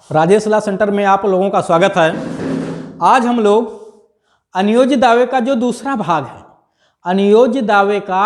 Rajesh law centre में आप लोगों का स्वागत है। आज हम लोग अनियोज्य दावे का जो दूसरा भाग है, अनियोज्य दावे का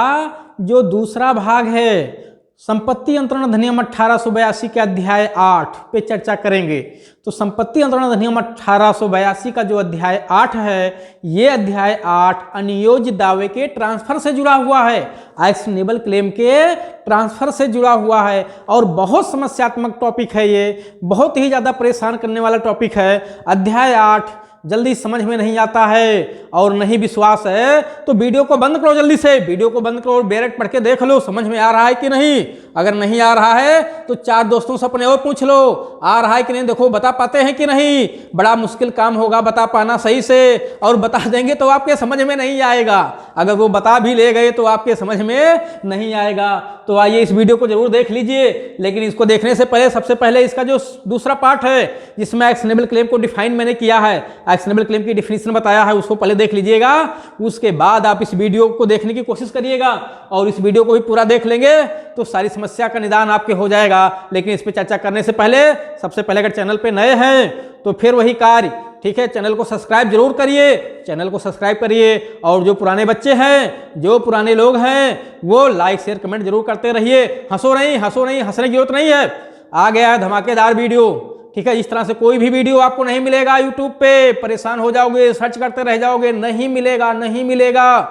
जो दूसरा भाग है, संपत्ति अंतरण अधिनियम 1882 के अध्याय 8 पे चर्चा करेंगे। तो संपत्ति अंतरण अधिनियम 1882 का जो अध्याय 8 है, ये अध्याय 8 अनियोज्य दावे के ट्रांसफर से जुड़ा हुआ है, एक्शनेबल क्लेम के ट्रांसफर से जुड़ा हुआ है और बहुत समस्यात्मक टॉपिक है। ये बहुत ही ज़्यादा परेशान करने वाला टॉपिक है। अध्याय 8 जल्दी समझ में नहीं आता है और नहीं विश्वास है तो वीडियो को बंद करो, जल्दी से वीडियो को बंद करो, डायरेक्ट पढ़ के देख लो समझ में आ रहा है कि नहीं। अगर नहीं आ रहा है तो 4 दोस्तों से अपने और पूछ लो आ रहा है कि नहीं, देखो बता पाते हैं कि नहीं। बड़ा मुश्किल काम होगा बता पाना सही से, और बता देंगे तो आपके समझ में नहीं आएगा। अगर वो बता भी ले गए तो आपके समझ में नहीं आएगा। तो आइए इस वीडियो को जरूर देख लीजिए, लेकिन इसको देखने से पहले सबसे पहले इसका जो दूसरा पार्ट है जिसमें एक्शनेबल क्लेम को डिफाइन मैंने किया है, एक्शनेबल क्लेम की डिफिनीशन बताया है, उसको पहले देख लीजिएगा। उसके बाद आप इस वीडियो को देखने की कोशिश करिएगा और इस वीडियो को भी पूरा देख लेंगे तो सारी समस्या का निदान आपके हो जाएगा। लेकिन इस पर चर्चा करने से पहले सबसे पहले अगर चैनल पे नए हैं तो फिर वही कार्य, ठीक है, चैनल को सब्सक्राइब जरूर करिए, चैनल को सब्सक्राइब करिए। और जो पुराने बच्चे हैं, जो पुराने लोग हैं, वो लाइक शेयर कमेंट जरूर करते रहिए। हंसो नहीं, हंसने की जरूरत नहीं है। आ गया है धमाकेदार वीडियो, ठीक है। इस तरह से कोई भी वीडियो आपको नहीं मिलेगा यूट्यूब पे, परेशान हो जाओगे, सर्च करते रह जाओगे, नहीं मिलेगा, नहीं मिलेगा,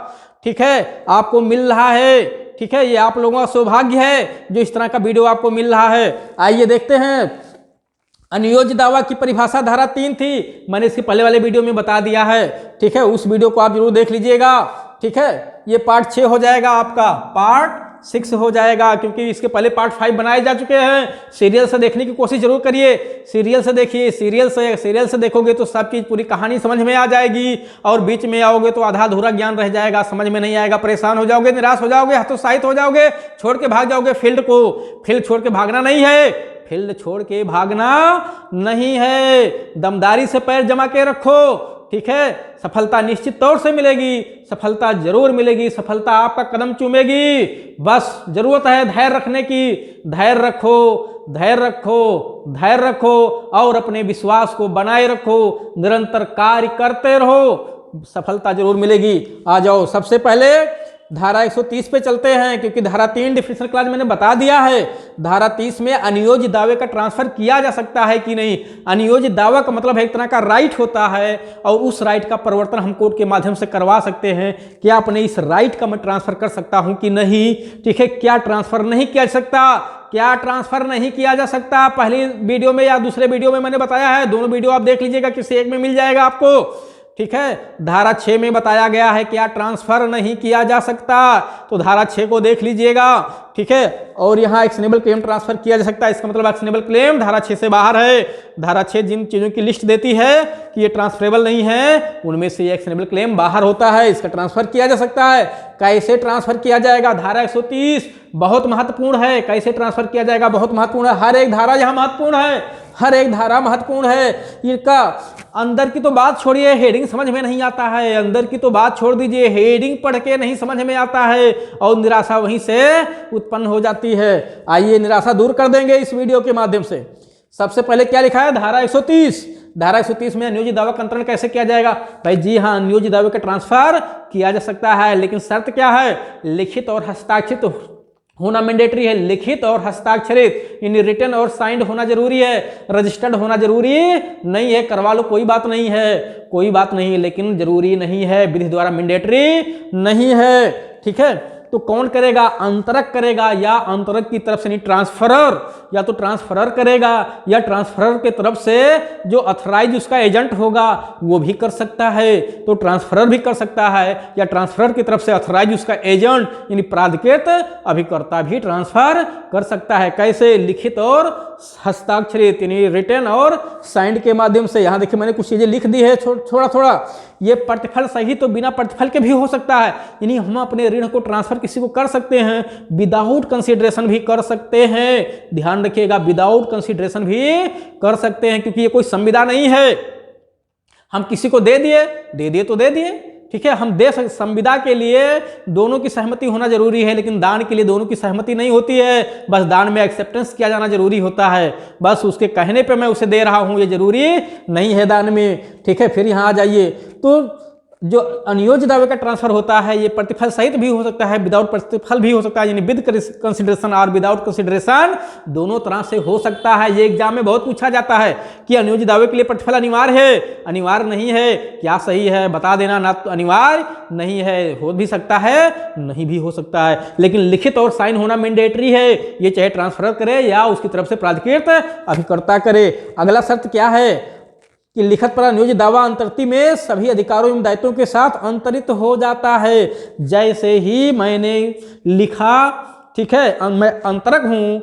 ठीक है। आपको मिल रहा है, ठीक है, ये आप लोगों का सौभाग्य है जो इस तरह का वीडियो आपको मिल रहा है। आइए देखते हैं। अनियोज्य दावा की परिभाषा धारा 3 थी, मैंने इसके पहले वाले वीडियो में बता दिया है, ठीक है। उस वीडियो को आप जरूर देख लीजिएगा, ठीक है। ये पार्ट 6 हो जाएगा, आपका पार्ट 6 हो जाएगा, क्योंकि इसके पहले पार्ट 5 बनाए जा चुके हैं। सीरियल से देखने की कोशिश जरूर करिए, सीरियल से देखिए, सीरियल से देखोगे तो सब चीज पूरी कहानी समझ में आ जाएगी। और बीच में आओगे तो आधा अधूरा ज्ञान रह जाएगा, समझ में नहीं आएगा, परेशान हो जाओगे, निराश हो जाओगे, हतोत्साहित हो जाओगे, छोड़ के भाग जाओगे फील्ड को। फील्ड छोड़ के भागना नहीं है, फील्ड छोड़ के भागना नहीं है। दमदारी से पैर जमा के रखो, ठीक है। सफलता निश्चित तौर से मिलेगी, सफलता जरूर मिलेगी, सफलता आपका कदम चूमेगी। बस जरूरत है धैर्य रखने की। धैर्य रखो, धैर्य रखो, धैर्य रखो और अपने विश्वास को बनाए रखो, निरंतर कार्य करते रहो, सफलता जरूर मिलेगी। आ जाओ, सबसे पहले धारा 130 पे चलते हैं, क्योंकि धारा 3 डिफिनेशन क्लॉज मैंने बता दिया है। धारा 30 में अनियोज्य दावे का ट्रांसफर किया जा सकता है कि नहीं। अनियोज्य दावा का मतलब है एक तरह का राइट होता है और उस राइट का परिवर्तन हम कोर्ट के माध्यम से करवा सकते हैं। क्या अपने इस राइट का मैं ट्रांसफर कर सकता हूं कि नहीं, ठीक है। क्या ट्रांसफर नहीं किया जा सकता, क्या ट्रांसफर नहीं किया जा सकता, पहली वीडियो में या दूसरे वीडियो में मैंने बताया है, दोनों वीडियो आप देख लीजिएगा, किसी एक में मिल जाएगा आपको, ठीक है। धारा 6 में बताया गया है क्या ट्रांसफर नहीं किया जा सकता, तो धारा 6 को देख लीजिएगा, ठीक है। और यहाँ एक्शनेबल क्लेम ट्रांसफर किया जा सकता है, इसका मतलब एक्शनेबल क्लेम धारा 6 से बाहर है। धारा 6 जिन चीजों की लिस्ट देती है कि ये ट्रांसफरेबल नहीं है, उनमें से ये एक्शनेबल क्लेम बाहर होता है, इसका ट्रांसफर किया जा सकता है। कैसे ट्रांसफर किया जाएगा, धारा 130 बहुत महत्वपूर्ण है। कैसे ट्रांसफर किया जाएगा बहुत महत्वपूर्ण है, हर एक धारा यहाँ महत्वपूर्ण है, हर एक धारा महत्वपूर्ण है। इनका अंदर की तो बात छोड़िए, हेडिंग समझ में नहीं आता है, अंदर की तो बात छोड़ दीजिए, हेडिंग पढ़ के नहीं समझ में आता है और निराशा वहीं से उत्पन्न हो जाती है। आइए निराशा दूर कर देंगे इस वीडियो के माध्यम से। सबसे पहले क्या लिखा है, धारा 130। धारा 130 में अनियोज्य दावा का अंतरण कैसे किया जाएगा। भाई जी हाँ, अनियोज्य दावे का ट्रांसफर किया जा सकता है, लेकिन शर्त क्या है, लिखित और हस्ताक्षरित होना मैंडेटरी है। लिखित और हस्ताक्षरित यानी रिटन और साइंड होना जरूरी है, रजिस्टर्ड होना जरूरी नहीं है। करवा लो, कोई बात नहीं है, कोई बात नहीं है, लेकिन जरूरी नहीं है, विधि द्वारा मैंडेटरी नहीं है, ठीक है। तो कौन करेगा, अंतरक करेगा या अंतरक की तरफ से नहीं, ट्रांसफरर या तो ट्रांसफरर करेगा या ट्रांसफरर के तरफ से जो अथराइज उसका एजेंट होगा वो भी कर सकता है। तो ट्रांसफरर भी कर सकता है या ट्रांसफरर की तरफ से अथराइज उसका एजेंट यानी प्राधिकृत अभिकर्ता भी ट्रांसफर कर सकता है। कैसे, लिखित और हस्ताक्षरित यानी रिटन और साइंड के माध्यम से। यहाँ देखिए मैंने कुछ चीजें लिख दी है थोड़ा थोड़ा। ये प्रतिफल सही तो बिना प्रतिफल के भी हो सकता है, यानी हम अपने ऋण को ट्रांसफर किसी को कर सकते हैं, विदाउट कंसीडरेशन भी कर सकते हैं। ध्यान रखिएगा, विदाउट कंसीडरेशन भी कर सकते हैं, क्योंकि ये कोई संविदा नहीं है। हम किसी को दे दिए तो दे दिए, ठीक है, हम दे सकते, संविदा के लिए दोनों की सहमति होना जरूरी है, लेकिन दान के लिए दोनों की सहमति नहीं होती है। बस दान में एक्सेप्टेंस किया जाना जरूरी होता है, बस उसके कहने पे मैं उसे दे रहा हूं, ये जरूरी नहीं है दान में। ठीक है, फिर यहाँ आ जाइए, तो जो अनियोज्य दावे का ट्रांसफर होता है ये प्रतिफल सहित भी हो सकता है, विदाउट प्रतिफल भी हो सकता है, यानी विद कंसिडरेशन और विदाउट कंसिडरेशन दोनों तरह से हो सकता है। ये एग्जाम में बहुत पूछा जाता है कि अनियोज्य दावे के लिए प्रतिफल अनिवार्य है, अनिवार्य नहीं है, क्या सही है बता देना। ना तो अनिवार्य नहीं है, हो भी सकता है, नहीं भी हो सकता है, लेकिन लिखित और साइन होना मैंडेटरी है, ये चाहे ट्रांसफर करे या उसकी तरफ से प्राधिकृत अभिकर्ता करे। अगला शर्त क्या है कि लिखित पर अनियोज्य दावा अंतर्ति में सभी अधिकारों एवं दायित्वों के साथ अंतरित हो जाता है। जैसे ही मैंने लिखा, ठीक है, मैं अंतरक हूं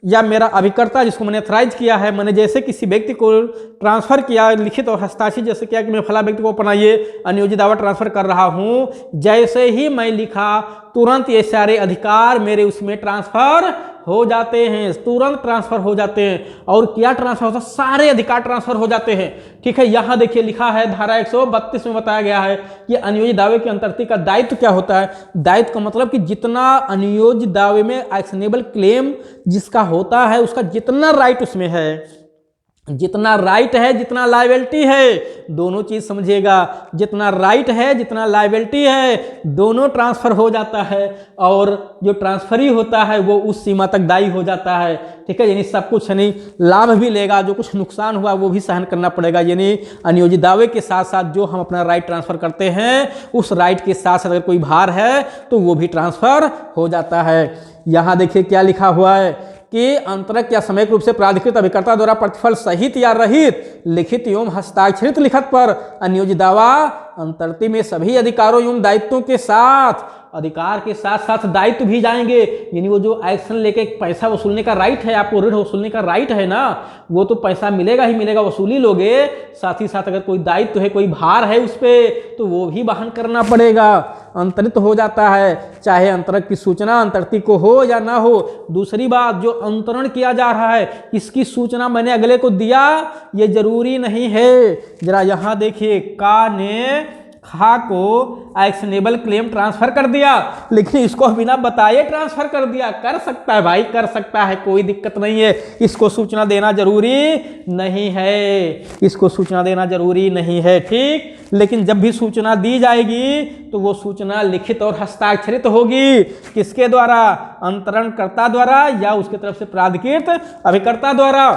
या मेरा अभिकर्ता जिसको मैंने अथराइज किया है, मैंने जैसे किसी व्यक्ति को ट्रांसफर किया, लिखित और हस्ताक्षर जैसे किया कि मैं फला व्यक्ति को अपना ये अनियोज्य दावा ट्रांसफर कर रहा हूं, जैसे ही मैं लिखा तुरंत ये सारे अधिकार मेरे उसमें ट्रांसफर हो जाते हैं, तुरंत ट्रांसफर हो जाते हैं। और क्या ट्रांसफर होता है? सारे अधिकार ट्रांसफर हो जाते हैं। ठीक है, यहां देखिए लिखा है धारा 132 में बताया गया है कि अनियोज्य दावे के अंतर्गत का दायित्व क्या होता है। दायित्व का मतलब कि जितना अनियोज्य दावे में एक्शनेबल क्लेम जिसका होता है उसका जितना राइट उसमें है, जितना राइट है जितना लायबिलिटी है, दोनों चीज समझिएगा, जितना राइट है जितना लायबिलिटी है दोनों ट्रांसफर हो जाता है, और जो ट्रांसफरी होता है वो उस सीमा तक दायी हो जाता है। ठीक है, यानी सब कुछ यानी लाभ भी लेगा, जो कुछ नुकसान हुआ वो भी सहन करना पड़ेगा। यानी अनियोजित दावे के साथ साथ जो हम अपना राइट ट्रांसफर करते हैं उस राइट के साथ साथ अगर कोई भार है तो वो भी ट्रांसफर हो जाता है। यहां देखिए क्या लिखा हुआ है कि अंतरक या समयिक रूप से प्राधिकृत अभिकर्ता द्वारा प्रतिफल सहित या रहित लिखित एवं हस्ताक्षरित लिखित पर अनियोजित दावा अंतर्ति में सभी अधिकारों एवं दायित्वों के साथ, अधिकार के साथ साथ दायित्व भी जाएंगे। यानी वो जो एक्शन लेके पैसा वसूलने का राइट है, आपको ऋण वसूलने का राइट है ना, वो तो पैसा मिलेगा ही मिलेगा, वसूली लोगे, साथ ही साथ अगर कोई दायित्व है, कोई भार है उस पर तो वो भी वहन करना पड़ेगा। अंतरित हो जाता है, चाहे अंतरक की सूचना अंतर्ति को हो या ना हो। दूसरी बात, जो अंतरण किया जा रहा है इसकी सूचना मैंने अगले को दिया ये जरूरी नहीं है। जरा यहां देखिए, का ने खा को एक्शनेबल क्लेम ट्रांसफर कर दिया, लेकिन इसको बिना बताए ट्रांसफर कर दिया। कर सकता है भाई, कर सकता है, कोई दिक्कत नहीं है, इसको सूचना देना जरूरी नहीं है, इसको सूचना देना जरूरी नहीं है। ठीक, लेकिन जब भी सूचना दी जाएगी तो वो सूचना लिखित और हस्ताक्षरित होगी। किसके द्वारा? अंतरणकर्ता द्वारा या उसके तरफ से प्राधिकृत अभिकर्ता द्वारा।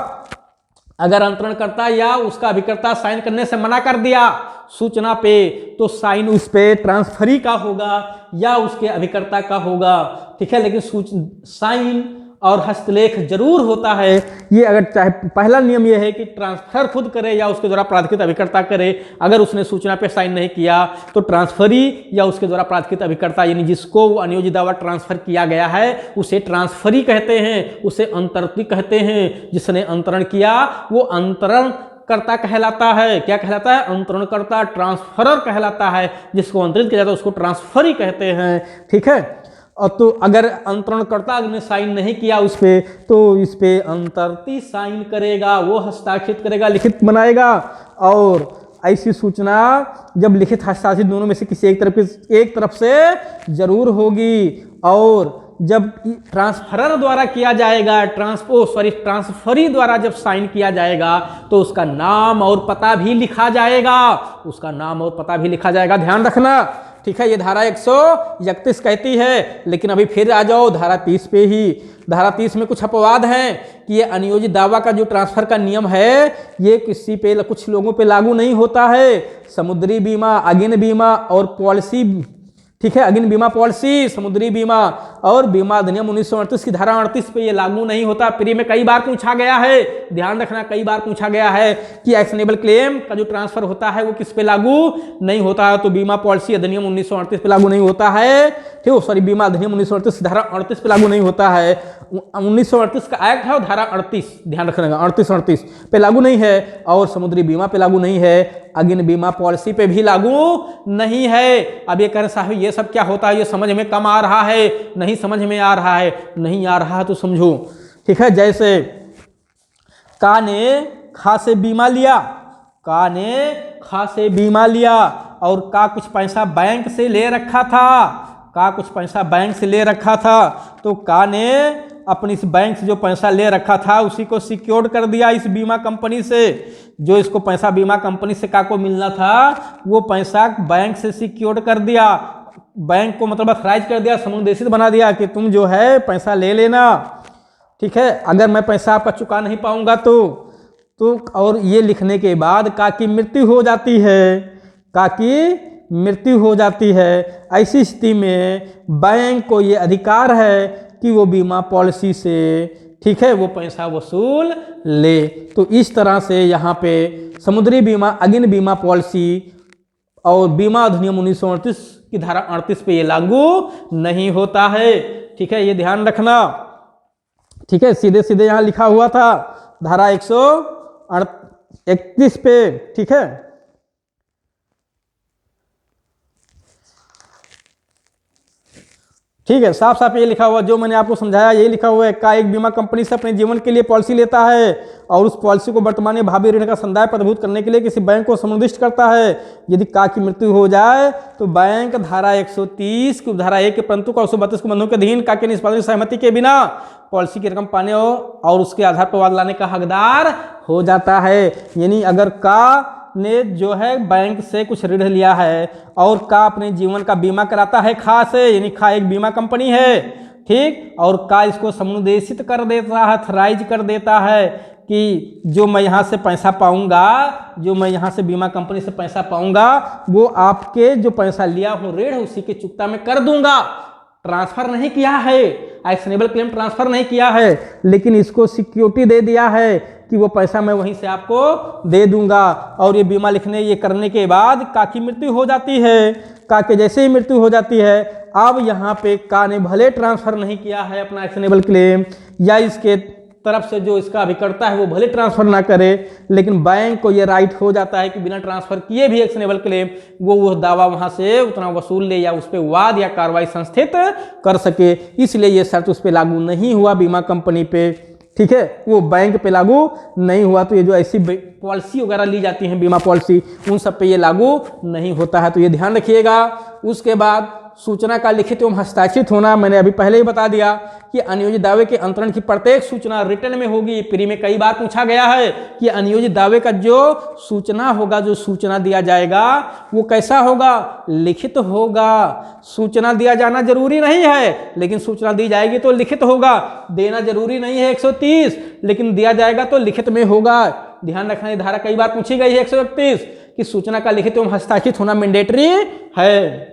अगर अंतरणकर्ता या उसका अभिकर्ता साइन करने से मना कर दिया सूचना पे, तो साइन उस पे ट्रांसफरी का होगा या उसके अभिकर्ता का होगा। ठीक है, लेकिन साइन और हस्तलेख जरूर होता है। ये अगर चाहे पहला नियम ये है कि ट्रांसफर खुद करे या उसके द्वारा प्राधिकृत अभिकर्ता करे। अगर उसने सूचना पे साइन नहीं किया तो ट्रांसफरी या उसके द्वारा प्राधिकृत अभिकर्ता, यानी जिसको वो अनियोजित दावा ट्रांसफर किया गया है उसे ट्रांसफरी कहते हैं, उसे अंतर्ति कहते हैं। जिसने अंतरण किया वो अंतरण कर्ता कहलाता है। क्या कहलाता है? अंतरणकर्ता, ट्रांसफरर कहलाता है। जिसको अंतरित किया जाता है उसको ट्रांसफरी कहते हैं। ठीक है, और तो अगर अंतरणकर्ता ने साइन नहीं किया उस पे, तो इस पे अंतर्ति साइन करेगा, वो हस्ताक्षरित करेगा, लिखित बनाएगा। और ऐसी सूचना जब लिखित हस्ताक्षरित दोनों में से किसी एक तरफ से जरूर होगी। और जब ट्रांसफरर द्वारा किया जाएगा, ट्रांसफरी द्वारा जब साइन किया जाएगा तो उसका नाम और पता भी लिखा जाएगा, उसका नाम और पता भी लिखा जाएगा, ध्यान रखना। ठीक है, ये धारा 131 कहती है। लेकिन अभी फिर आ जाओ धारा 30 पे ही। धारा 30 में कुछ अपवाद हैं कि ये अनियोजित दावा का जो ट्रांसफर का नियम है ये किसी पे, कुछ लोगों पे लागू नहीं होता है। समुद्री बीमा, अग्नि बीमा और पॉलिसी, ठीक है, अग्नि बीमा पॉलिसी, समुद्री बीमा और बीमा अधिनियम 1938 की धारा 38 पे ये लागू नहीं होता। प्री में कई बार पूछा गया है, ध्यान रखना, कई बार पूछा गया है कि एक्शनेबल क्लेम का जो ट्रांसफर होता है वो किस पे लागू नहीं होता है, तो बीमा पॉलिसी अधिनियम 1938 पे लागू नहीं होता है। ठीक, सॉरी, बीमा अधिनियम 1938 धारा 38 पे लागू नहीं होता है। 1938 का एक्ट है और धारा 38, ध्यान रखना, 38 पे लागू नहीं है। और समुद्री बीमा पे लागू नहीं है, अग्नि बीमा पॉलिसी पे भी लागू नहीं है। अब ये कह रहे साहब ये सब क्या होता है, ये समझ में कम आ रहा है, नहीं समझ में आ रहा है, नहीं आ रहा है तो समझो। ठीक है, जैसे का ने खा से बीमा लिया, का ने खा से बीमा लिया, और का कुछ पैसा बैंक से ले रखा था, का कुछ पैसा बैंक से ले रखा था, तो का ने अपनी इस बैंक से जो पैसा ले रखा था उसी को सिक्योर्ड कर दिया इस बीमा कंपनी से। जो इसको पैसा बीमा कंपनी से का को मिलना था वो पैसा बैंक से सिक्योर्ड कर दिया, बैंक को मतलब अथराइज कर दिया, समुदेशित बना दिया कि तुम जो है पैसा ले लेना, ठीक है, अगर मैं पैसा आपका चुका नहीं पाऊंगा तो और ये लिखने के बाद का की मृत्यु हो जाती है, का की मृत्यु हो जाती है। ऐसी स्थिति में बैंक को ये अधिकार है कि वो बीमा पॉलिसी से, ठीक है, वो पैसा वसूल ले। तो इस तरह से यहाँ पे समुद्री बीमा अग्नि बीमा पॉलिसी और बीमा अधिनियम 1938 की धारा 38 पे ये लागू नहीं होता है, ठीक है, ये ध्यान रखना, ठीक है। सीधे सीधे यहाँ लिखा हुआ था धारा 131 पे, ठीक है। ठीक है, साफ साफ ये लिखा हुआ जो मैंने आपको समझाया यही लिखा हुआ है। का एक बीमा कंपनी से अपने जीवन के लिए पॉलिसी लेता है और उस पॉलिसी को वर्तमान में भावी ऋण का संदाय प्रभुत करने के लिए किसी बैंक को समुद्दिष्ट करता है। यदि का की मृत्यु हो जाए तो बैंक धारा 130 की धारा 1 के परंतु का 132 के बंधों के अधीन का के निष्पादन की सहमति के बिना पॉलिसी की रकम पाने और उसके आधार पर वाद लाने का हकदार हो जाता है। यानी अगर का ने जो है बैंक से कुछ ऋण लिया है और का अपने जीवन का बीमा कराता है खा से, यानी खा एक बीमा कंपनी है, ठीक, और का इसको समुदेशित कर देता है, अथराइज कर देता है कि जो मैं यहाँ से पैसा पाऊंगा, जो मैं यहाँ से बीमा कंपनी से पैसा पाऊंगा वो आपके जो पैसा लिया हो ऋण उसी के चुकता में कर दूंगा। ट्रांसफर नहीं किया है, एक्शनेबल क्लेम ट्रांसफर नहीं किया है, लेकिन इसको सिक्योरिटी दे दिया है कि वो पैसा मैं वहीं से आपको दे दूंगा। और ये बीमा लिखने ये करने के बाद का की मृत्यु हो जाती है। का के जैसे ही मृत्यु हो जाती है, अब यहाँ पे का ने भले ट्रांसफर नहीं किया है अपना एक्शनेबल क्लेम, या इसके तरफ से जो इसका अभिकर्ता है वो भले ट्रांसफर ना करे, लेकिन बैंक को ये राइट हो जाता है कि बिना ट्रांसफर किए भी एक्शनेबल क्लेम वो दावा वहां से उतना वसूल ले या उस पर वाद या कार्रवाई संस्थित कर सके। इसलिए ये शर्त उस पर लागू नहीं हुआ बीमा कंपनी पे, ठीक है, वो बैंक पे लागू नहीं हुआ। तो ये जो ऐसी पॉलिसी वगैरह ली जाती हैं बीमा पॉलिसी उन सब पे ये लागू नहीं होता है, तो ये ध्यान रखिएगा। उसके बाद सूचना का लिखित एवं हस्ताक्षरित होना, मैंने अभी पहले ही बता दिया कि अनियोजित दावे के अंतरण की प्रत्येक सूचना रिटर्न में होगी। प्री में कई बार पूछा गया है कि अनियोजित दावे का जो सूचना होगा, जो सूचना दिया जाएगा वो कैसा होगा, लिखित होगा। सूचना दिया जाना जरूरी नहीं है, लेकिन सूचना दी जाएगी तो लिखित होगा। देना जरूरी नहीं है 130, लेकिन दिया जाएगा तो लिखित में होगा। ध्यान रखना, ये धारा कई बार पूछी गई है 131 कि सूचना का लिखित एवं हस्ताक्षरित होना मैंडेटरी है,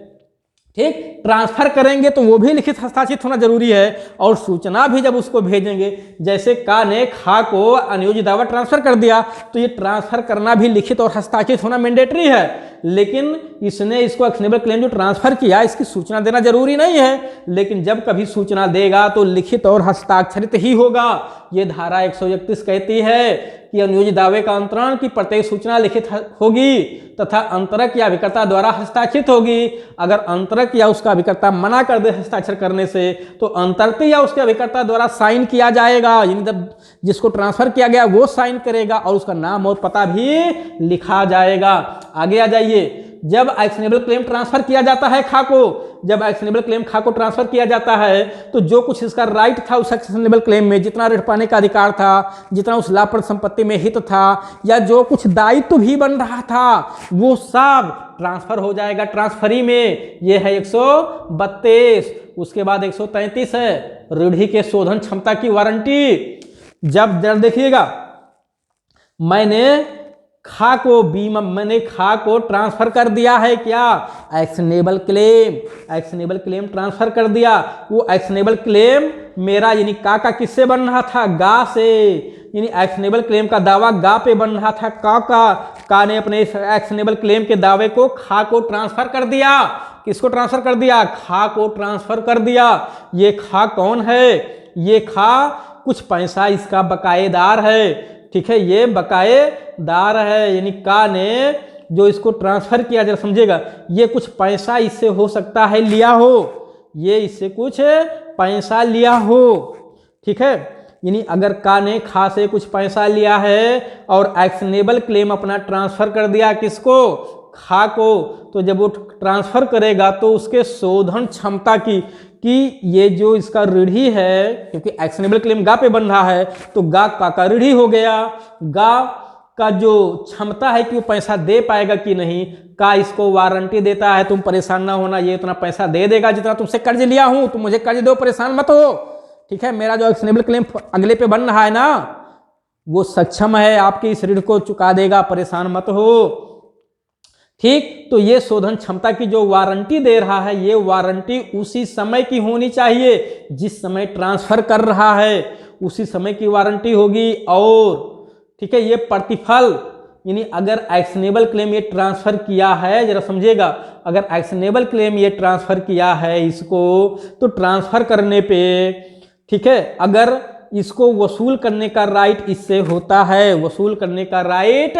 ठीक। ट्रांसफर करेंगे तो वो भी लिखित हस्ताक्षरित होना जरूरी है, और सूचना भी जब उसको भेजेंगे, जैसे का ने खा को अनियोजित दावा ट्रांसफर कर दिया तो ये ट्रांसफर करना भी लिखित और हस्ताक्षरित होना मैंडेटरी है। लेकिन इसने इसको एक्शनेबल क्लेम जो ट्रांसफर किया इसकी सूचना देना जरूरी नहीं है, लेकिन जब कभी सूचना देगा तो लिखित और हस्ताक्षरित ही होगा। ये धारा 131 कहती है कि अनियोजित दावे का अंतरण की प्रत्येक सूचना लिखित होगी तथा अंतरक या अभिकर्ता द्वारा हस्ताक्षरित होगी। अगर अंतरक या उसका अभिकर्ता मना कर दे हस्ताक्षर करने से तो अंतरक या उसके अभिकर्ता द्वारा साइन किया जाएगा, यानी जब जिसको ट्रांसफर किया गया वो साइन करेगा और उसका नाम और पता भी लिखा जाएगा। आगे आ जाइए, जब एक्शनेबल क्लेम ट्रांसफर किया जाता है खा को, जब एक्शनेबल क्लेम खा को ट्रांसफर किया जाता है तो जो कुछ इसका राइट था उस एक्शनेबल क्लेम में, जितना ऋण पाने का अधिकार था, जितना उस लाभप्रद संपत्ति में हित था, या जो कुछ दायित्व भी बन रहा था वो सब ट्रांसफर हो जाएगा ट्रांसफरी में। ये है 132। उसके बाद 133 है रूढ़ि के शोधन क्षमता की वारंटी। जब देखिएगा मैंने खा को ट्रांसफर कर दिया है, क्या, एक्शनेबल क्लेम ट्रांसफर कर दिया। वो एक्शनेबल क्लेम मेरा यानी का किससे बन रहा था, गा से, यानी एक्शनेबल क्लेम का दावा गा पे बन रहा था। का ने अपने एक्शनेबल क्लेम के दावे को खा को ट्रांसफर कर दिया। किसको ट्रांसफर कर दिया, खा को ट्रांसफर कर दिया। ये खा कौन है, ये खा कुछ पैसा इसका बकायेदार है, ठीक है, ये बकायेदार है। यानी का ने जो इसको ट्रांसफर किया, जरा समझिएगा, ये कुछ पैसा इससे हो सकता है लिया हो, ये इससे कुछ पैसा लिया हो, ठीक है। यानी अगर का ने खा से कुछ पैसा लिया है और एक्शनेबल क्लेम अपना ट्रांसफर कर दिया किसको, खा को, तो जब वो ट्रांसफर करेगा तो उसके शोधन क्षमता की, कि ये जो इसका ऋणी है, क्योंकि एक्शनेबल क्लेम गा पे बन रहा है, तो गा का ऋणी हो गया। गा का जो क्षमता है कि वो पैसा दे पाएगा कि नहीं, का इसको वारंटी देता है, तुम परेशान ना होना, ये इतना पैसा दे देगा जितना तुमसे कर्ज लिया हूं, तुम मुझे कर्ज दो, परेशान मत हो, ठीक है। मेरा जो एक्शनेबल क्लेम अगले पे बन रहा है ना, वो सक्षम है, आपके इस ऋण को चुका देगा, परेशान मत हो, ठीक। तो ये शोधन क्षमता की जो वारंटी दे रहा है, ये वारंटी उसी समय की होनी चाहिए जिस समय ट्रांसफर कर रहा है, उसी समय की वारंटी होगी। और ठीक है, ये प्रतिफल, यानी अगर एक्शनेबल क्लेम ये ट्रांसफर किया है, जरा समझिएगा, अगर एक्शनेबल क्लेम ये ट्रांसफर किया है इसको, तो ट्रांसफर करने पे, ठीक है, अगर इसको वसूल करने का राइट इससे होता है, वसूल करने का राइट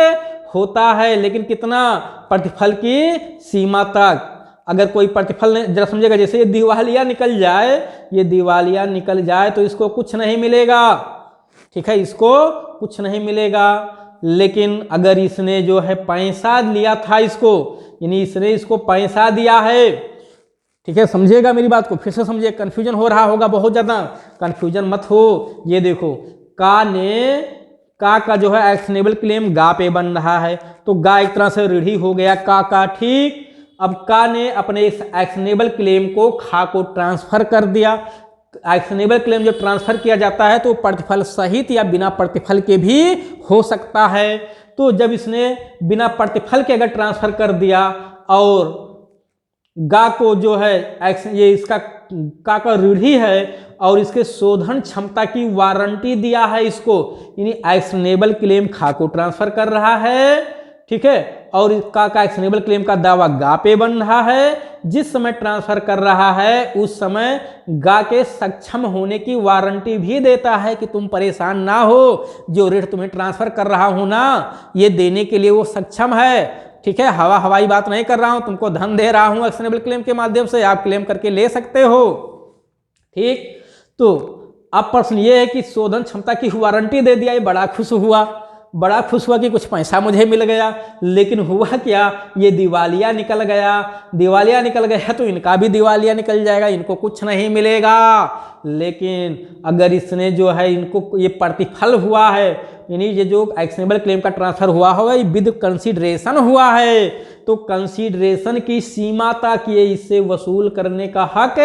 होता है, लेकिन कितना, प्रतिफल की सीमा तक। अगर कोई प्रतिफल नहीं, जरा समझिएगा, जैसे ये दिवालिया निकल जाए, ये दिवालिया निकल जाए तो इसको कुछ नहीं मिलेगा, ठीक है, इसको कुछ नहीं मिलेगा। लेकिन अगर इसने जो है पैसा लिया था इसको, यानी इसने इसको पैसा दिया है, ठीक है, समझिएगा मेरी बात को, फिर से समझिए, कंफ्यूजन हो रहा होगा बहुत ज्यादा, कंफ्यूजन मत हो। ये देखो, का जो है एक्शनेबल क्लेम गा पे बन रहा है, तो गा एक तरह से ऋणी हो गया का, ठीक। अब का ने अपने इस एक्शनेबल क्लेम को खा को ट्रांसफर कर दिया। एक्शनेबल क्लेम जब ट्रांसफर किया जाता है तो प्रतिफल सहित या बिना प्रतिफल के भी हो सकता है। तो जब इसने बिना प्रतिफल के अगर ट्रांसफर कर दिया और गा को जो है ये इसका का ऋणी है और इसके शोधन क्षमता की वारंटी दिया है इसको, यानी एक्शनेबल क्लेम खा को ट्रांसफर कर रहा है, ठीक है, और का एक्शनेबल क्लेम का दावा गा पे बन रहा है। जिस समय ट्रांसफर कर रहा है उस समय गा के सक्षम होने की वारंटी भी देता है कि तुम परेशान ना हो, जो ऋण तुम्हें ट्रांसफर कर रहा हूं ना, ये देने के लिए वो सक्षम है, ठीक है। हवाई बात नहीं कर रहा हूं, तुमको धन दे रहा हूं एक्शनेबल क्लेम के माध्यम से, आप क्लेम करके ले सकते हो, ठीक। तो अब प्रश्न ये है कि शोधन क्षमता की वारंटी दे दिया, ये बड़ा खुश हुआ कि कुछ पैसा मुझे मिल गया, लेकिन हुआ क्या, ये दिवालिया निकल गया तो इनका भी दिवालिया निकल जाएगा, इनको कुछ नहीं मिलेगा। लेकिन अगर इसने जो है इनको ये प्रतिफल हुआ है, यानी ये जो एक्शनेबल क्लेम का ट्रांसफर हुआ होगा ये विद कंसीडरेशन हुआ है, तो कंसीडरेशन की सीमा तक ये इससे वसूल करने का हक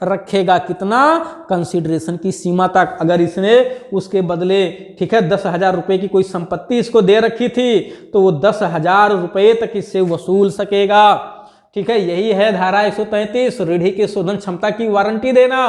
रखेगा। कितना, कंसीडरेशन की सीमा तक। अगर इसने उसके बदले, ठीक है, 10,000 रुपये की कोई संपत्ति इसको दे रखी थी तो वो 10,000 रुपये तक इससे वसूल सकेगा, ठीक है। यही है धारा 133, ऋणी के शोधन क्षमता की वारंटी देना,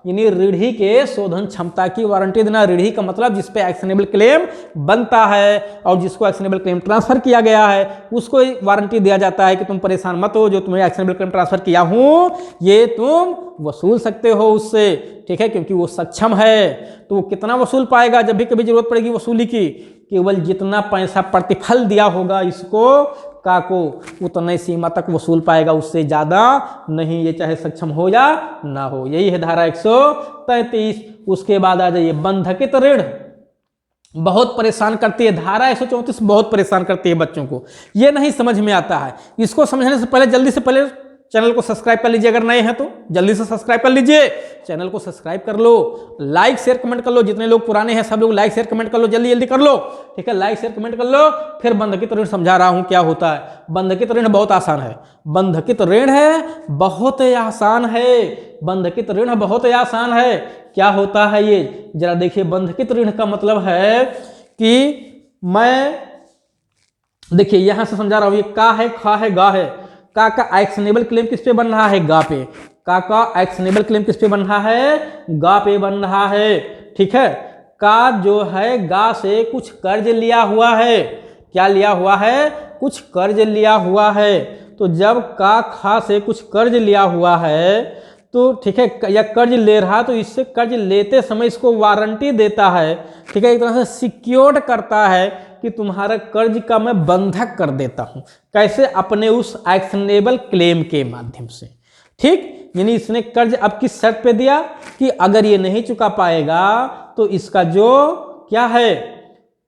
यानी ऋणी के शोधन क्षमता की वारंटी देना। ऋणी का मतलब जिसपे एक्शनेबल क्लेम बनता है और जिसको एक्शनेबल क्लेम ट्रांसफर किया गया है उसको वारंटी दिया जाता है कि तुम परेशान मत हो, जो तुम्हें एक्शनेबल क्लेम ट्रांसफर किया हूं ये तुम वसूल सकते हो उससे, ठीक है, क्योंकि वो सक्षम है। तो वो कितना वसूल पाएगा, जब भी कभी जरूरत पड़ेगी वसूली की, केवल जितना पैसा प्रतिफल दिया होगा इसको का को उतने सीमा तक वसूल पाएगा, उससे ज्यादा नहीं, ये चाहे सक्षम हो या ना हो। यही है धारा 133। उसके बाद आ जाइए बंधकित ऋण, बहुत परेशान करती है धारा 134, बहुत परेशान करती है बच्चों को, ये नहीं समझ में आता है। इसको समझने से पहले जल्दी से पहले चैनल को सब्सक्राइब कर लीजिए, अगर नए हैं तो जल्दी से सब्सक्राइब कर लीजिए, चैनल को सब्सक्राइब कर लो, लाइक शेयर कमेंट कर लो, जितने लोग पुराने हैं सब लोग लाइक शेयर कमेंट कर लो, जल्दी जल्दी कर लो, ठीक है, लाइक शेयर कमेंट कर लो। फिर बंधकित ऋण समझा रहा हूं क्या होता है। बंधकित ऋण बहुत आसान है, बंधकित ऋण है बहुत आसान है, बंधकित ऋण बहुत आसान है। क्या होता है ये, जरा देखिए। बंधकित ऋण का मतलब है कि मैं, देखिए यहां से समझा रहा हूं, ये का है, खा है, गा है, का एक्शनेबल क्लेम किस पे बन रहा है, गा पे। का एक्शनेबल क्लेम किस पे बन रहा है, गा पे बन रहा है, ठीक है। का जो है गा से कुछ कर्ज लिया हुआ है, क्या लिया हुआ है, कुछ कर्ज लिया हुआ है। तो जब का खा से कुछ कर्ज लिया हुआ है तो ठीक है, या कर्ज ले रहा तो इससे कर्ज लेते समय इसको वारंटी देता है, ठीक है, एक तरह से सिक्योर्ड करता है कि तुम्हारा कर्ज का मैं बंधक कर देता हूं। कैसे, अपने उस एक्शनेबल क्लेम के माध्यम से, ठीक। यानी इसने कर्ज अब किस शर्त पे दिया कि अगर ये नहीं चुका पाएगा तो इसका जो क्या है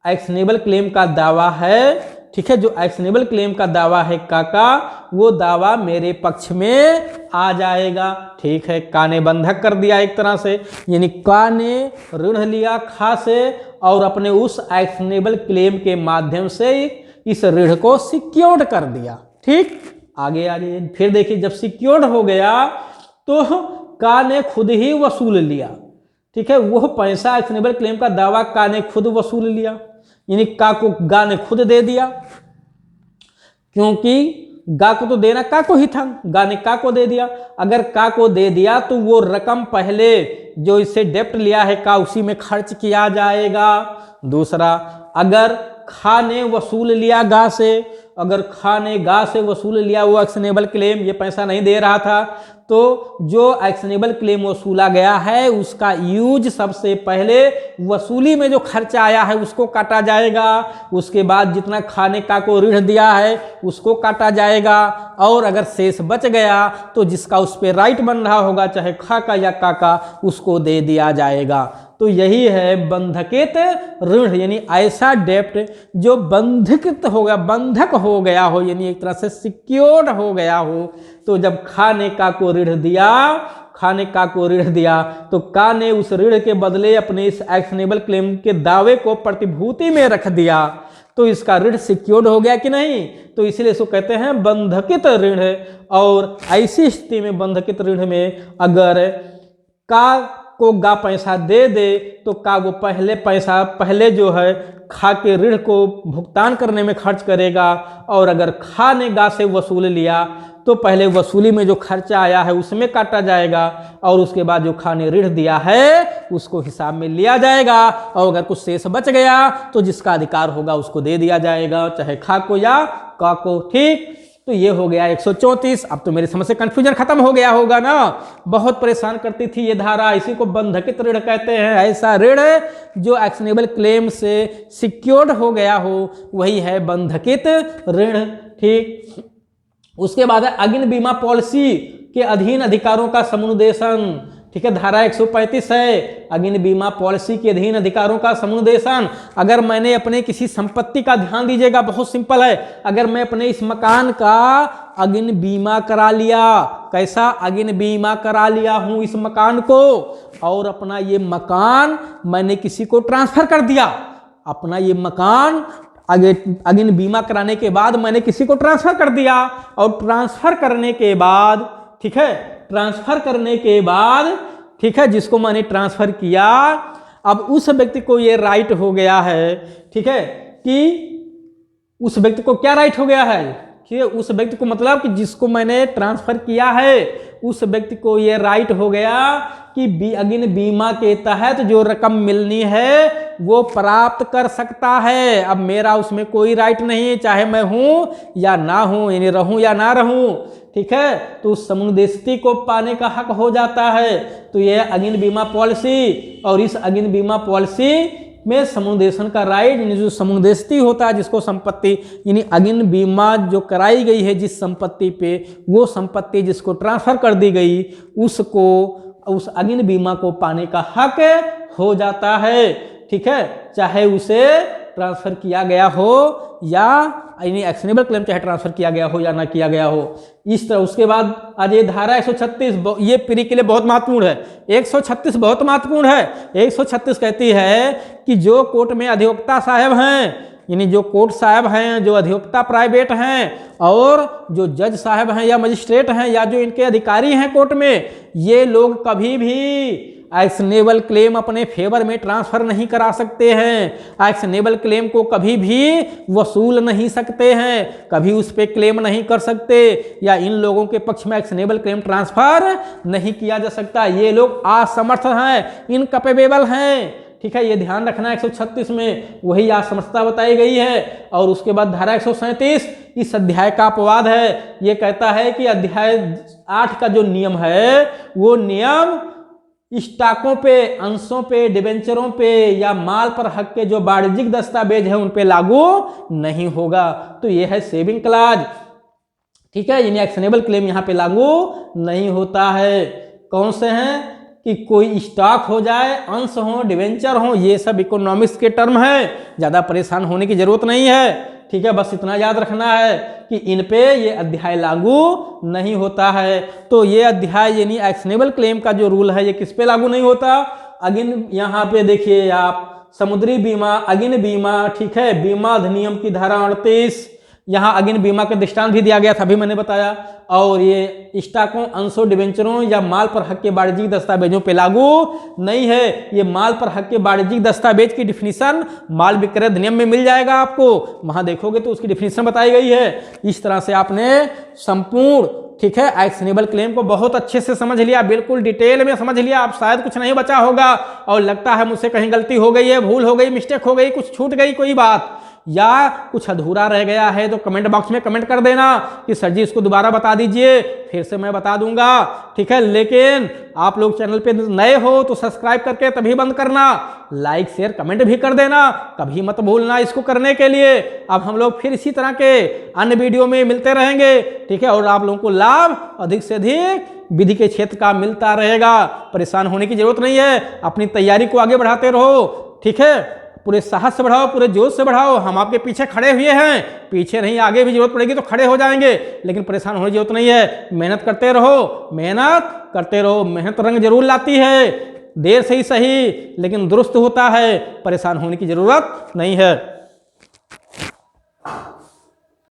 एक्शनेबल क्लेम का दावा है ठीक है, जो एक्शनेबल क्लेम का दावा है का वो दावा मेरे पक्ष में आ जाएगा। ठीक है, का ने बंधक कर दिया एक तरह से, यानी का ने ऋण लिया खा से और अपने उस एक्शनेबल क्लेम के माध्यम से इस ऋण को सिक्योर्ड कर दिया। ठीक, आगे आगे फिर देखिए, जब सिक्योर्ड हो गया तो का ने खुद ही वसूल लिया। ठीक है, वो पैसा एक्शनेबल क्लेम का दावा का ने खुद वसूल लिया, यानी का को गा ने खुद दे दिया, क्योंकि गा को तो देना का को ही था, गा ने का को दे दिया। अगर का को दे दिया तो वो रकम पहले जो इससे डेप्ट लिया है का उसी में खर्च किया जाएगा। दूसरा, अगर खा ने वसूल लिया गा से, अगर खा ने गा से वसूल लिया वो एक्शनेबल क्लेम, ये पैसा नहीं दे रहा था, तो जो एक्शनेबल क्लेम वसूला गया है उसका यूज सबसे पहले वसूली में जो खर्चा आया है उसको काटा जाएगा, उसके बाद जितना खाने का को ऋण दिया है उसको काटा जाएगा, और अगर शेष बच गया तो जिसका उस पर राइट बन रहा होगा चाहे खा का या का उसको दे दिया जाएगा। तो यही है बंधकित ऋण, यानी ऐसा डेप्ट जो बंधकित हो गया, बंधक हो गया हो, यानी एक तरह से सिक्योर्ड हो गया हो। तो जब खा ने का को ऋण दिया, खा ने का को ऋण दिया, तो का ने उस ऋण के बदले अपने इस एक्शनेबल क्लेम के दावे को प्रतिभूति में रख दिया, तो इसका ऋण सिक्योर्ड हो गया कि नहीं। तो इसलिए इसको कहते हैं बंधकित ऋण। और ऐसी स्थिति में बंधकित ऋण में अगर का को गा पैसा दे दे तो का वो पहले पैसा पहले जो है खा के ऋण को भुगतान करने में खर्च करेगा, और अगर खा ने गा से वसूल लिया तो पहले वसूली में जो खर्चा आया है उसमें काटा जाएगा, और उसके बाद जो खा ने ऋण दिया है उसको हिसाब में लिया जाएगा, और अगर कुछ शेष बच गया तो जिसका अधिकार होगा उसको दे दिया जाएगा, चाहे खा को या का को। ठीक, तो ये हो गया 134। अब तो मेरी समझ से कंफ्यूजन खत्म हो गया होगा ना। बहुत परेशान करती थी ये धारा, इसी को बंधकित ऋण कहते हैं। ऐसा ऋण जो एक्शनेबल क्लेम से सिक्योर्ड हो गया हो वही है बंधकित ऋण। ठीक, उसके बाद है अग्नि बीमा पॉलिसी के अधीन अधिकारों का समुन्देशन। ठीक है, धारा 135 है, अग्नि बीमा पॉलिसी के अधीन अधिकारों का समुन्देशन। अगर मैंने अपने किसी संपत्ति का, ध्यान दीजिएगा बहुत सिंपल है, अगर मैं अपने इस मकान का अग्नि बीमा करा लिया, कैसा अग्नि बीमा करा लिया हूं इस मकान को, और अपना ये मकान मैंने किसी को ट्रांसफर कर दिया, अपना ये मकान अग्नि बीमा कराने के बाद मैंने किसी को ट्रांसफर कर दिया, और ट्रांसफर करने के बाद, ठीक है, ट्रांसफर करने के बाद, ठीक है, जिसको मैंने ट्रांसफर किया, अब उस व्यक्ति को ये राइट हो गया है, ठीक है, कि उस व्यक्ति को क्या राइट हो गया है कि उस व्यक्ति को, मतलब कि जिसको मैंने ट्रांसफर किया है उस व्यक्ति को ये राइट हो गया कि अग्नि बीमा के तहत जो रकम मिलनी है वो प्राप्त कर सकता है। अब मेरा उसमें कोई राइट नहीं, चाहे मैं हूं या ना हूं, यानी रहूं या ना रहूं, ठीक है, तो उस समुन्देशती को पाने का हक हो जाता है। तो यह अग्नि बीमा पॉलिसी, और इस अग्नि बीमा पॉलिसी में समुन्देशन का राइट, यानी जो समुन्देशती होता है जिसको संपत्ति, यानी अग्नि बीमा जो कराई गई है जिस संपत्ति पे, वो संपत्ति जिसको ट्रांसफर कर दी गई उसको, उस अग्नि बीमा को पाने का हक हो जाता है। ठीक है, चाहे उसे ट्रांसफर किया गया हो या यानी एक्शनेबल क्लेम चाहे ट्रांसफर किया गया हो या ना किया गया हो, इस तरह। उसके बाद आज ये धारा 136, ये प्री के लिए बहुत महत्वपूर्ण है। 136 बहुत महत्वपूर्ण है। 136 कहती है कि जो कोर्ट में अधिवक्ता साहब हैं, यानी जो कोर्ट साहब हैं, जो अधिवक्ता प्राइवेट हैं, और जो जज साहब हैं या मजिस्ट्रेट हैं या जो इनके अधिकारी हैं कोर्ट में, ये लोग कभी भी एक्शनेबल क्लेम अपने फेवर में ट्रांसफर नहीं करा सकते हैं, एक्शनेबल क्लेम को कभी भी वसूल नहीं सकते हैं, कभी उस पर क्लेम नहीं कर सकते, या इन लोगों के पक्ष में एक्शनेबल क्लेम ट्रांसफर नहीं किया जा सकता। ये लोग असमर्थ हैं, इनकैपेबल हैं। ठीक है, ये ध्यान रखना। 136 में वही असमर्थता बताई गई है। और उसके बाद धारा 137 इस अध्याय का अपवाद है। ये कहता है कि अध्याय 8 का जो नियम है वो नियम स्टॉकों पे, अंशों पे, डिबेंचरों पे या माल पर हक के जो वाणिज्यिक दस्तावेज है उन पे लागू नहीं होगा। तो ये है सेविंग क्लॉज। ठीक है, यानी एक्शनेबल क्लेम यहाँ पे लागू नहीं होता है। कौन से हैं? कि कोई स्टॉक हो जाए, अंश हो, डिवेंचर हो, ये सब इकोनॉमिक्स के टर्म है, ज़्यादा परेशान होने की जरूरत नहीं है। ठीक है, बस इतना याद रखना है कि इन पे ये अध्याय लागू नहीं होता है। तो ये अध्याय यानी एक्शनेबल क्लेम का जो रूल है ये किस पे लागू नहीं होता? अगिन यहाँ पे देखिए आप, समुद्री बीमा, अगिन बीमा, ठीक है, बीमा अधिनियम की धारा 38, यहाँ अगिन बीमा के दृष्टांत भी दिया गया था, अभी मैंने बताया। और ये स्टॉकों, अंशों, डिवेंचरों या माल पर हक के वाणिज्यिक दस्तावेजों पे लागू नहीं है। ये माल पर हक के वाणिज्यिक दस्तावेज की डिफिनीशन माल विक्रय अधिनियम में मिल जाएगा आपको, वहां देखोगे तो उसकी डिफिनीशन बताई गई है। इस तरह से आपने संपूर्ण, ठीक है, एक्शनेबल क्लेम को बहुत अच्छे से समझ लिया, बिल्कुल डिटेल में समझ लिया। आप शायद कुछ नहीं बचा होगा और लगता है मुझसे कहीं गलती हो गई है, भूल हो गई, मिस्टेक हो गई, कुछ छूट गई कोई बात, या कुछ अधूरा रह गया है तो कमेंट बॉक्स में कमेंट कर देना कि सर जी इसको दोबारा बता दीजिए, फिर से मैं बता दूंगा। ठीक है, लेकिन आप लोग चैनल पे नए हो तो सब्सक्राइब करके तभी बंद करना, लाइक शेयर कमेंट भी कर देना, कभी मत भूलना इसको करने के लिए। अब हम लोग फिर इसी तरह के अन्य वीडियो में मिलते रहेंगे, ठीक है, और आप लोगों को लाभ अधिक से अधिक विधि के क्षेत्र का मिलता रहेगा। परेशान होने की जरूरत नहीं है, अपनी तैयारी को आगे बढ़ाते रहो। ठीक है, पूरे साहस से बढ़ाओ, पूरे जोश से बढ़ाओ, हम आपके पीछे खड़े हुए हैं, पीछे नहीं, आगे भी जरूरत पड़ेगी तो खड़े हो जाएंगे, लेकिन परेशान होने की जरूरत नहीं है। मेहनत करते रहो, मेहनत करते रहो, मेहनत रंग जरूर लाती है, देर से ही सही लेकिन दुरुस्त होता है, परेशान होने की जरूरत नहीं है।